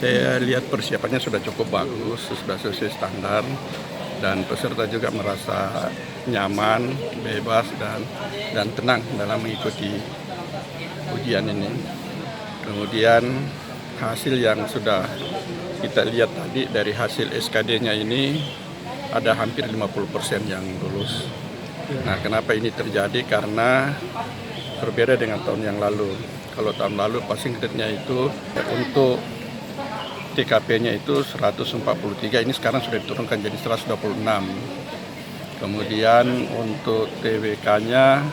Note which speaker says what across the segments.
Speaker 1: Saya lihat persiapannya sudah cukup bagus, sudah sesuai standar, dan peserta juga merasa nyaman, bebas, dan tenang dalam mengikuti ujian ini. Kemudian hasil yang sudah kita lihat tadi dari hasil SKD-nya ini ada hampir 50% yang lulus. Nah, kenapa ini terjadi? Karena berbeda dengan tahun yang lalu. Kalau tahun lalu passing grade-nya itu untuk TKP-nya itu 143, ini sekarang sudah diturunkan jadi 126. Kemudian untuk TWK-nya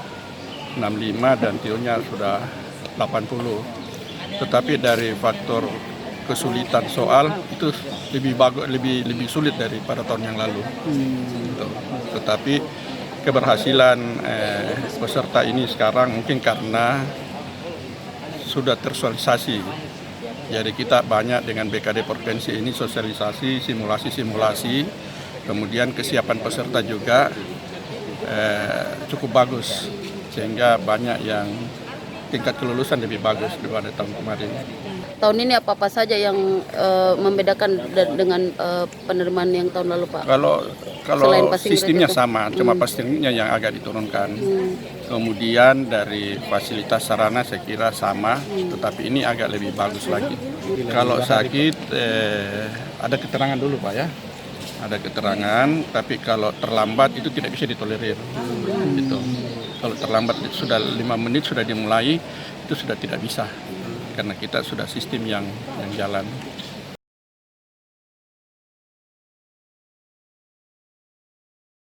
Speaker 1: 65 dan TIO-nya sudah 80. Tetapi dari faktor kesulitan soal itu lebih sulit daripada tahun yang lalu. Tetapi keberhasilan peserta ini sekarang mungkin karena sudah tersosialisasi. Jadi kita banyak dengan BKD Provinsi ini sosialisasi, simulasi, kemudian kesiapan peserta juga cukup bagus, sehingga banyak yang tingkat kelulusan lebih bagus daripada tahun kemarin.
Speaker 2: Tahun ini apa saja yang membedakan dengan penerimaan yang tahun lalu, Pak?
Speaker 1: Kalau sistemnya
Speaker 2: itu
Speaker 1: sama, cuma passingnya yang agak diturunkan. Kemudian dari fasilitas sarana saya kira sama, tetapi ini agak lebih bagus lagi. Kalau sakit ada keterangan dulu, Pak, ya. Ada keterangan, tapi kalau terlambat itu tidak bisa ditolerir. Gitu. Kalau terlambat sudah 5 menit sudah dimulai, itu sudah tidak bisa. Karena kita sudah sistem yang jalan.